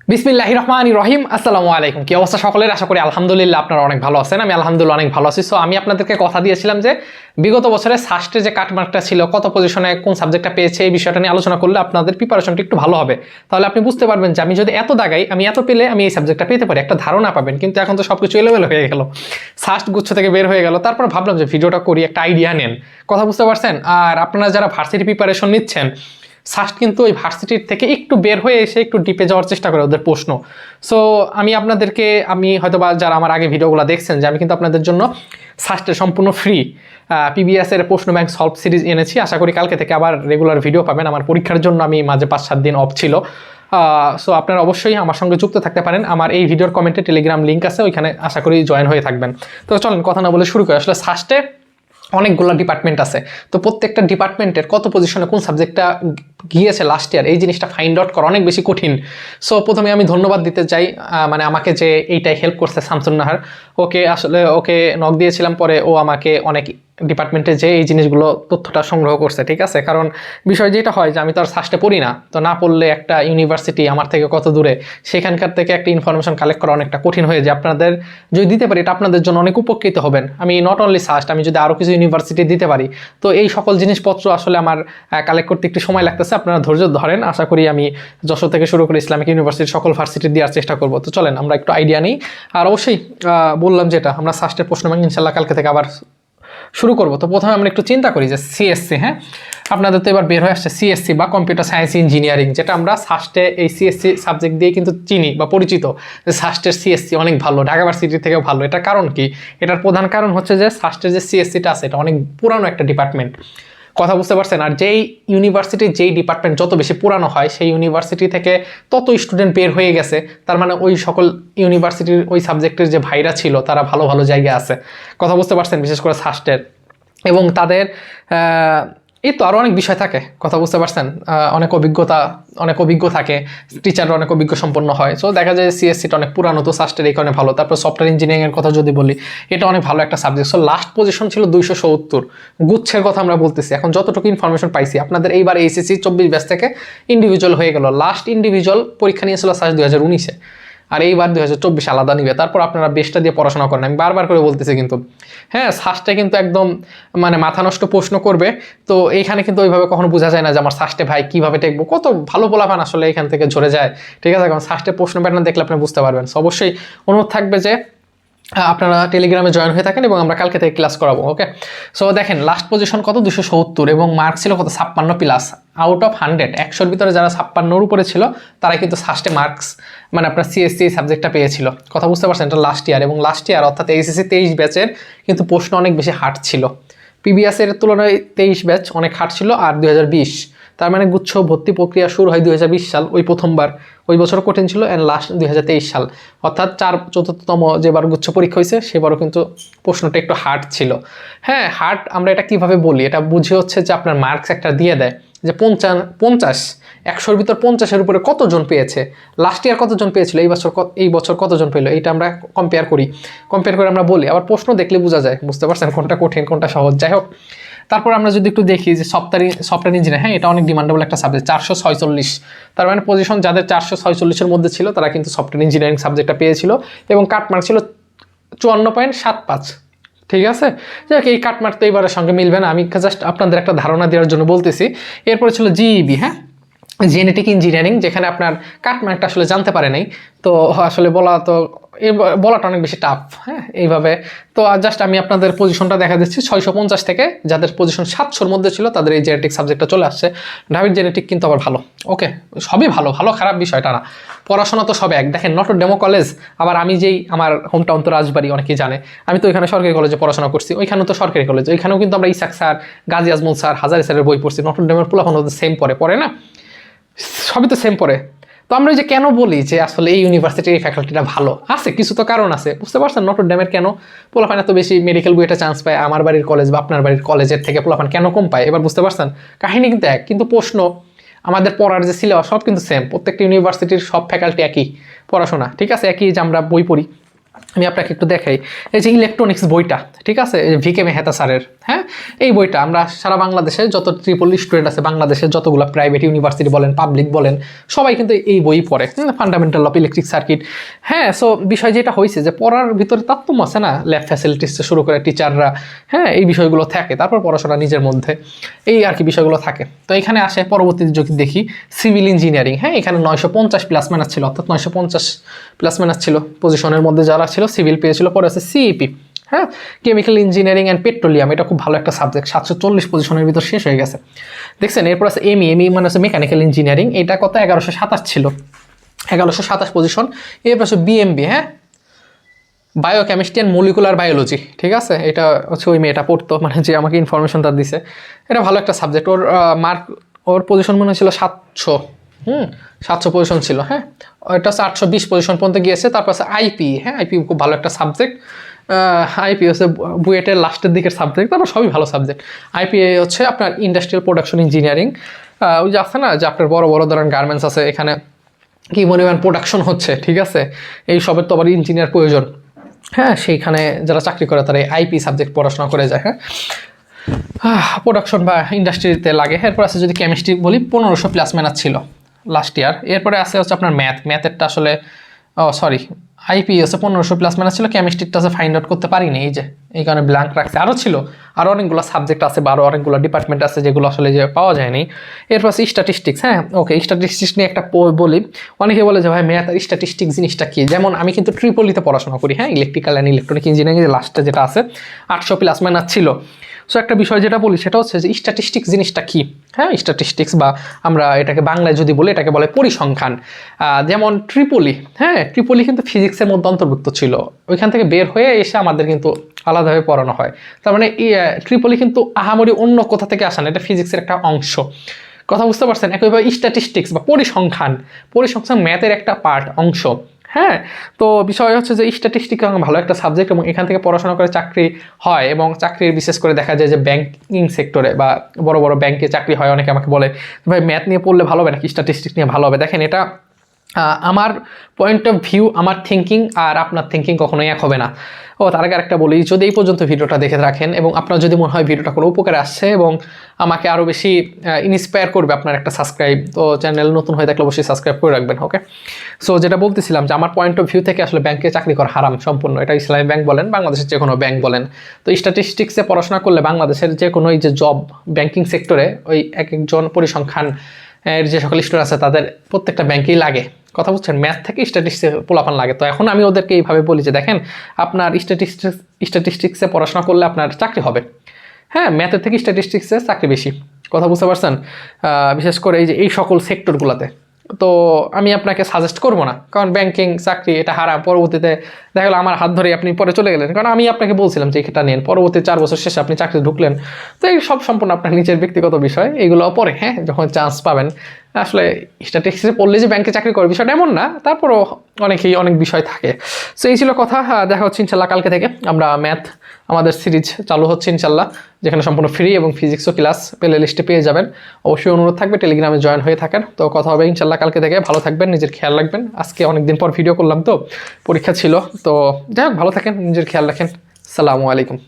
বিসমিল্লাহির রহমানির রহিম। আসসালামু আলাইকুম। কি অবস্থা সকলের? আশা করি আলহামদুলিল্লাহ আপনারা অনেক ভালো আছেন। আমি আলহামদুলিল্লাহ অনেক ভালো আছি। সো আমি আপনাদেরকে কথা দিয়েছিলাম যে বিগত বছরে সাস্টের যে কাটমার্কটা ছিল, কত পজিশনে কোন সাবজেক্টটা পেয়েছে, এই বিষয়টা নিয়ে আলোচনা করলে আপনাদের প্রিপারেশনটা একটু ভালো হবে। তাহলে আপনি বুঝতে পারবেন যে আমি যদি এত দাগাই, আমি এত পেলে আমি এই সাবজেক্টটা পেতে পারি, একটা ধারণা পাবেন। কিন্তু এখন তো সবকিছু এলোমেলো হয়ে গেল, সাস্ট গুচ্ছ থেকে বের হয়ে গেল। তারপর ভাবলাম যে ভিডিওটা করি, একটা আইডিয়া নেন। কথা বুঝতে পারছেন? আর আপনারা যারা ভার্সিটি প্রিপারেশন নিচ্ছেন, সাস্ট কিন্তু ওই ভার্সিটির থেকে একটু বের হয়ে এসে একটু ডিপে যাওয়ার চেষ্টা করে ওদের প্রশ্ন। সো আমি হয়তো বা যারা আমার আগে ভিডিওগুলো দেখছেন, যে আমি কিন্তু আপনাদের জন্য সাস্টের সম্পূর্ণ ফ্রি পিবিএস এর প্রশ্ন ব্যাংক সলভ সিরিজ এনেছি। আশা করি কালকে থেকে আবার রেগুলার ভিডিও পাবেন। আমার পরীক্ষার জন্য আমি মাঝে 5-7 দিন অফ ছিল। সো আপনারা অবশ্যই আমার সঙ্গে যুক্ত থাকতে পারেন। আমার এই ভিডিওর কমেন্টে টেলিগ্রাম লিঙ্ক আছে, ওইখানে আশা করি জয়েন হয়ে থাকবেন। তো চলেন কথা না বলে শুরু করি। আসলে সাস্টে অনেকগুলো ডিপার্টমেন্ট আছে, তো প্রত্যেকটা ডিপার্টমেন্টের কত পজিশনে কোন সাবজেক্টটা গিয়েছে লাস্ট ইয়ার, এই জিনিসটা ফাইন্ড আউট করা অনেক বেশি কঠিন। সো প্রথমে আমি ধন্যবাদ দিতে চাই মানে আমাকে যে এইটাই হেল্প করছে, শামসুন নাহার। ওকে নক দিয়েছিলাম, পরে ও আমাকে অনেক ডিপার্টমেন্টে যে এই জিনিসগুলো তথ্যটা সংগ্রহ করছে, ঠিক আছে। কারণ বিষয় যেটা হয় যে আমি তো আর সাস্টে পড়ি না, তো না পড়লে একটা ইউনিভার্সিটি আমার থেকে কত দূরে, সেখানকার থেকে একটা ইনফরমেশন কালেক্ট করা অনেকটা কঠিন হয়ে যায়। আপনাদের যদি দিতে পারি, এটা আপনাদের জন্য অনেক উপকৃত হবেন। আমি নট অনলি সাস্ট, আমি যদি আরও কিছু ইউনিভার্সিটি দিতে পারি, তো এই সকল জিনিসপত্র আসলে আমার কালেক্ট করতে একটু সময় লাগতেছে। আপনারা ধৈর্য ধরেন, আশা করি আমি যশোর থেকে শুরু করে ইসলামিক ইউনিভার্সিটির সকল ভার্সিটি দেওয়ার চেষ্টা করব। তো চলেন আমরা একটু আইডিয়া নিই। আর অবশ্যই বললাম যেটা, আমরা সাস্টের প্রশ্ন ব্যাংক ইনশাল্লাহ কালকে থেকে আবার শুরু করব। তো প্রথমে আমরা একটু চিন্তা করি যে সিএসসি, হ্যাঁ আপনাদের তো এবার বের হয়ে আসছে সিএসসি বা কম্পিউটার সায়েন্স ইঞ্জিনিয়ারিং, যেটা আমরা সাস্টে এই সিএসসি সাবজেক্ট দিয়ে কিন্তু চিনি বা পরিচিত যে সাস্টের সিএসসি অনেক ভালো, ঢাকা ভার্সিটি থেকেও ভালো। এটার কারণ কি? এটার প্রধান কারণ হচ্ছে যে সাস্টের যে সিএসসিটা আছে, এটা অনেক পুরানো একটা ডিপার্টমেন্ট। কথা বুঝতে পারছেন? আর যেই ইউনিভার্সিটির যেই ডিপার্টমেন্ট যত বেশি পুরানো হয়, সেই ইউনিভার্সিটি থেকে তত স্টুডেন্ট বের হয়ে গেছে। তার মানে ওই সকল ইউনিভার্সিটির ওই সাবজেক্টের যে ভাইরা ছিল, তারা ভালো ভালো জায়গায় আছে। কথা বুঝতে পারছেন? বিশেষ করে সাস্টের। এবং তাদের এই তো আরও অনেক বিষয় থাকে, কথা বুঝতে পারছেন, অনেক অভিজ্ঞ থাকে, টিচাররা অনেক অভিজ্ঞ সম্পন্ন হয়। সো দেখা যায় সিএসসিটা অনেক পুরানো, তো সাস্টের এই কারণে ভালো। তারপর সফটওয়্যার ইঞ্জিনিয়ারিংয়ের কথা যদি বলি, এটা অনেক ভালো একটা সাবজেক্ট। সো লাস্ট পজিশন ছিল 270, গুচ্ছের কথা আমরা বলতেছি। এখন যতটুকু ইনফরমেশন পাইছি, আপনাদের এইবার এইচএসসি 24 ব্যাচ থেকে ইন্ডিভিজুয়াল হয়ে গেল। লাস্ট ইন্ডিভিজুয়াল পরীক্ষা নিয়েছিল সাস্ট 2019-এ, আর এইবার 2024 আলাদা নিবে। তারপর আপনারা বেশটা দিয়ে পড়াশোনা করেন, আমি বারবার করে বলতেছি কিন্তু। হ্যাঁ, সাস্টে কিন্তু একদম মানে মাথা নষ্ট প্রশ্ন করবে। তো এইখানে কিন্তু ওইভাবে কখনো বোঝা যায় না যে আমার সাস্টে ভাই কীভাবে টেকবো। কত ভালো পোলাপান আসলে এখান থেকে ঝরে যায়, ঠিক আছে। কারণ সাস্টে প্রশ্ন প্যাটার্ন দেখলে আপনি বুঝতে পারবেন। সো অবশ্যই অনুরোধ থাকবে যে আপনারা টেলিগ্রামে জয়েন হয়ে থাকেন এবং আমরা কালকে থেকে ক্লাস করাবো। ওকে, সো দেখেন লাস্ট পজিশন কত, 270, এবং মার্ক ছিল কত, 56+। আউট অফ 100, 100-র ভিতরে যারা 56-র উপরে ছিল, তারাই কিন্তু সাস্টে মার্কস মানে আপনার সিএসসি সাবজেক্টটা পেয়েছিল। কথা বুঝতে পারছেন? এটা লাস্ট ইয়ার, এবং লাস্ট ইয়ার অর্থাৎ এইচএসসি 23 ব্যাচের কিন্তু প্রশ্ন অনেক বেশি হার্ড ছিল। পিবিএসের তুলনায় 23 ব্যাচ অনেক হার্ড ছিল। আর 2020, তার মানে গুচ্ছ ভর্তি প্রক্রিয়া শুরু হয় 2020 সাল, ওই প্রথমবার, ওই বছর কঠিন ছিল। অ্যান্ড লাস্ট 2023 সাল, অর্থাৎ চতুর্থতম যেবার গুচ্ছ পরীক্ষা হয়েছে, সেবারও কিন্তু প্রশ্নটা একটু হার্ড ছিল। হ্যাঁ, হার্ড আমরা এটা কিভাবে বলি, এটা বুঝে হচ্ছে যে আপনার মার্কস একটা দিয়ে দেয় যে 50, 100-র ভিতর 50-এর উপরে কতজন পেয়েছে, লাস্ট ইয়ার কতজন পেয়েছিল, এই বছর কতজন পেলো, এইটা আমরা কম্পেয়ার করে আমরা বলি। আবার প্রশ্ন দেখলে বোঝা যায়, বুঝতে পারছেন কোনটা কঠিন কোনটা সহজ। যাই হোক, তারপর আমরা যদি একটু দেখি যে সফটওয়্যার ইঞ্জিনিয়ার, হ্যাঁ এটা অনেক ডিমান্ডেবল একটা সাবজেক্ট, 446। তার মানে পজিশন যাদের 446-এর মধ্যে ছিল, তারা কিন্তু সফটওয়্যার ইঞ্জিনিয়ারিং সাবজেক্টটা পেয়েছিল, এবং কাটমার্ক ছিল 54.75, ঠিক আছে। যাক, এই কাটমার্ক তো এইবারের সঙ্গে মিলবে না, আমি জাস্ট আপনাদের একটা ধারণা দেওয়ার জন্য বলতেছি। এরপরে ছিল জিইবি, হ্যাঁ জেনেটিক ইঞ্জিনিয়ারিং, যেখানে আপনার কাটমার্কটা আসলে জানতে পারে নাই। তো আসলে বলাটা অনেক বেশি টাফ, হ্যাঁ এইভাবে। তো জাস্ট আমি আপনাদের পজিশনটা দেখা দিচ্ছি। 650 থেকে যাদের পজিশন 700-র মধ্যে ছিল, তাদের এই জেনেটিক সাবজেক্টটা চলে আসছে। ঢাবির জেনেটিক কিন্তু আবার ভালো। ওকে, সবই ভালো, খারাপ বিষয়টা না, পড়াশোনা তো সব এক। দেখেন নটর ডেমো কলেজ, আবার আমি যেই আমার হোম টাউন তো রাজবাড়ি, অনেকেই জানে, আমি তো ওইখানে সরকারি কলেজে পড়াশোনা করছি। ওইখানেও তো সরকারি কলেজ, ওইখানেও কিন্তু আমরা ইসাক স্যার, গাজী আজমল স্যার, হাজারি স্যারের বই পড়ছি। নটর ডেমের পোলাপান সেম পড়ে না, সবই তো সেম পড়ে। তো আমরা যে কেন বলি যে আসলে এই ইউনিভার্সিটির এই ফ্যাকাল্টিটা ভালো, আছে কিছু তো কারণ আছে, বুঝতে পারছেন। নটর ডেমের কেন পোলাপান এত বেশি মেডিকেল বইটা চান্স পায়, আমার বাড়ির কলেজ বা আপনার বাড়ির কলেজের থেকে পোলাপান কেন কম পায়, এবার বুঝতে পারছেন। কাহিনী কিন্তু এক, কিন্তু প্রশ্ন আমাদের পড়ার যে সিলেবাস সব কিন্তু সেম। প্রত্যেকটা ইউনিভার্সিটির সব ফ্যাকাল্টি একই পড়াশোনা, ঠিক আছে, একই যে আমরা বই পড়ি। আমি আপনাকে একটু দেখাই, এই যে ইলেকট্রনিক্স বইটা, ঠিক আছে, এই যে ভিকে মেহতা স্যারের, হ্যাঁ, এই বইটা আমরা সারা বাংলাদেশে যত ট্রিপল স্টুডেন্ট আছে, বাংলাদেশের যতগুলো প্রাইভেট ইউনিভার্সিটি বলেন, পাবলিক বলেন, সবাই কিন্তু এই বই পড়ে, ফান্ডামেন্টাল অফ ইলেকট্রিক সার্কিট। হ্যাঁ, সো বিষয় যেটা হয়েছে যে পড়ার ভিতরে তারতম্য আছে না, ল্যাব ফ্যাসিলিটিস শুরু করে টিচাররা, হ্যাঁ, এই বিষয়গুলো থাকে, তারপর পড়াশোনা নিজের মধ্যে, এই আর কি বিষয়গুলো থাকে। তো এখানে আসে পরবর্তীতে যদি দেখি সিভিল ইঞ্জিনিয়ারিং, হ্যাঁ, এখানে 950 প্লাস মাইনাস ছিল, অর্থাৎ 950 প্লাস মাইনাস ছিল পজিশনের মধ্যে যারা ছিল, সিভিল পেয়েছিল। পরে আছে সিইপি, হ্যাঁ, কেমিক্যাল ইঞ্জিনিয়ারিং অ্যান্ড পেট্রোলিয়াম, এটা খুব ভালো একটা সাবজেক্ট, 740 পজিশনের ভিতর শেষ হয়ে গেছে, দেখছেন। এরপর আছে এমই মানে হচ্ছে মেকানিক্যাল ইঞ্জিনিয়ারিং, এটা কত 1127 ছিল, 1127 পজিশন। এরপর আছে বিএমবি, হ্যাঁ, বায়োকেমিস্ট্রি অ্যান্ড মলিকুলার বায়োলজি, ঠিক আছে, এটা হচ্ছে ওই মেয়েটা পড়তো, মানে যে আমাকে ইনফরমেশনটা দিছে, এটা ভালো একটা সাবজেক্ট। ওর মার্ক, ওর পজিশন মনে হচ্ছিল 700, 700 পজিশন ছিল, হ্যাঁ, এটা হচ্ছে 820 পজিশন পর্যন্ত গিয়েছে। তারপর আছে আইপি, হ্যাঁ, আইপি খুব ভালো একটা সাবজেক্ট, আইপি হচ্ছে বুয়েটের লাস্টের দিকের সাবজেক্ট, তারপর সবই ভালো সাবজেক্ট। আইপিএ হচ্ছে আপনার ইন্ডাস্ট্রিয়াল প্রোডাকশন ইঞ্জিনিয়ারিং, ওই যে আছে না যে আপনার বড় বড় ধরনের গার্মেন্টস আছে, এখানে কি পরিমাণ প্রোডাকশন হচ্ছে, ঠিক আছে, এই সবের তো আবার ইঞ্জিনিয়ার প্রয়োজন, হ্যাঁ, সেইখানে যারা চাকরি করে তারা আইপি সাবজেক্ট পড়াশোনা করে যায়, হ্যাঁ, প্রোডাকশন বা ইন্ডাস্ট্রিতে লাগে। এরপর আছে যদি কেমিস্ট্রি বলি 1500 প্লাস মাইনাস ছিল লাস্ট ইয়ার। এরপরে আছে হচ্ছে আপনার ম্যাথেরটা আসলে সরি আইপি হচ্ছে 1500 প্লাস মাইনাস ছিল, কেমিস্ট্রিটা আছে ফাইন্ড আউট করতে পারিনি, এই যে এই কারণে ব্ল্যাঙ্ক রাখছে। আরও ছিল, আরও অনেকগুলো সাবজেক্ট আছে বা আরও অনেকগুলো ডিপার্টমেন্ট আছে যেগুলো আসলে যে পাওয়া যায়নি। এরপর আছে স্ট্যাটিস্টিক্স, হ্যাঁ, ওকে, স্ট্যাটিস্টিক্স নিয়ে একটা বলি। অনেকে বলে যে ভাই ম্যাথ আর স্ট্যাটিস্টিক্স জিনিসটা কি, যেমন আমি কিন্তু ট্রিপলিতে পড়াশোনা করি, হ্যাঁ, ইলেকট্রিক্যাল অ্যান্ড ইলেকট্রনিক ইঞ্জিনিয়ারিং লাস্টে যেটা আছে 800 প্লাস মাইনাস ছিল। সো একটা বিষয় যেটা বলি সেটা হচ্ছে যে স্ট্যাটিস্টিক্স জিনিসটা কি, হ্যাঁ, স্ট্যাটিস্টিক্স বা আমরা এটাকে বাংলায় যদি বলি এটাকে বলে পরিসংখ্যান। যেমন ট্রিপলি, হ্যাঁ, ট্রিপলি কিন্তু ফিজিক্সের মধ্যে অন্তর্ভুক্ত ছিল, ওইখান থেকে বের হয়ে এসে আমাদের কিন্তু আলাদাভাবে পড়ানো হয়। তার মানে ট্রিপলি কিন্তু আহামরি অন্য কোথা থেকে আসা না, এটা ফিজিক্সের একটা অংশ, কথা বুঝতে পারছেন। একইভাবে স্ট্যাটিস্টিক্স বা পরিসংখ্যান, পরিসংখ্যান ম্যাথের একটা পার্ট, অংশ, হ্যাঁ। তো বিষয় হচ্ছে যে স্ট্যাটিস্টিক্স ভালো একটা সাবজেক্ট এবং এখান থেকে পড়াশোনা করে চাকরি হয়, এবং চাকরির বিশেষ করে দেখা যায় যে ব্যাংকিং সেক্টরে বা বড় বড় ব্যাংকে চাকরি হয়। অনেকে আমাকে বলে ভাই ম্যাথ নিয়ে পড়লে ভালো হবে নাকি স্ট্যাটিস্টিক্স নিয়ে ভালো হবে। দেখেন, এটা আমার পয়েন্ট অফ ভিউ, আমার থিঙ্কিং আর আপনার থিঙ্কিং কখনোই এক হবে না। তার আগে আরেকটা বলি, যদি এই পর্যন্ত ভিডিওটা দেখে রাখেন এবং আপনার যদি মনে হয় ভিডিওটা কোনো উপকারে আসছে এবং আমাকে আরও বেশি ইন্সপায়ার করবে, আপনার একটা সাবস্ক্রাইব, তো চ্যানেল নতুন হয়ে থাকলে অবশ্যই সাবস্ক্রাইব করে রাখবেন, ওকে। সো যেটা বলতেছিলাম যে আমার পয়েন্ট অফ ভিউ থেকে আসলে ব্যাংকে চাকরি করা হারাম সম্পূর্ণ, এটা ইসলামী ব্যাংক বলেন, বাংলাদেশের যে কোনো ব্যাংক বলেন। তো স্ট্যাটিস্টিক্সে পড়াশোনা করলে বাংলাদেশের যে কোনো এই যে জব ব্যাংকিং সেক্টরে ওই এক একজন পরিসংখ্যান এর যে সকল স্টুডেন্ট আছে তাদের প্রত্যেকটা ব্যাংকেই লাগে, কথা বুঝছেন, ম্যাথ থেকে স্ট্যাটিস্টিক্সে পোলাপান লাগে। তো এখন আমি ওদেরকে এইভাবে বলি যে দেখেন, আপনার স্ট্যাটিস্টিক্সে পড়াশোনা করলে আপনার চাকরি হবে, হ্যাঁ, ম্যাথের থেকে স্ট্যাটিস্টিক্সে চাকরি বেশি, কথা বুঝতে পারছেন, বিশেষ করে এই যে এই সকল সেক্টরগুলোতে। তো আমি আপনাকে সাজেস্ট করবো না, কারণ ব্যাংকিং চাকরি এটা হারাম। পরবর্তীতে দেখা গেলো আমার হাত ধরে আপনি পরে চলে গেলেন, কারণ আমি আপনাকে বলছিলাম যে এটা নেন, পরবর্তী 4 বছর শেষে আপনি চাকরি ঢুকলেন। তো এই সব সম্পূর্ণ আপনার নিজের ব্যক্তিগত বিষয়, এগুলো পরে, হ্যাঁ, যখন চান্স পাবেন। আসলে স্ট্যাটিস্টিক্সে পড়লে যে ব্যাংকে চাকরি করে বিষয়টা এমন না, তারপরও অনেকেই অনেক বিষয় থাকে। সো এই ছিল কথা, দেখা হচ্ছে ইনশাল্লাহ কালকে থেকে আমরা ম্যাথ আমাদের সিরিজ চালু হচ্ছে ইনশাল্লাহ, যেখানে সম্পূর্ণ ফ্রি এবং ফিজিক্সও ক্লাস প্লে লিস্টে পেয়ে যাবেন। অবশ্যই অনুরোধ থাকবে টেলিগ্রামে জয়েন হয়ে থাকেন। তো কথা হবে ইনশাল্লাহ কালকে থেকে, ভালো থাকবেন, নিজের খেয়াল রাখবেন। আজকে অনেকদিন পর ভিডিও করলাম, তো পরীক্ষা ছিল, তো যাই হোক ভালো থাকেন, নিজের খেয়াল রাখেন। আসসালামু আলাইকুম।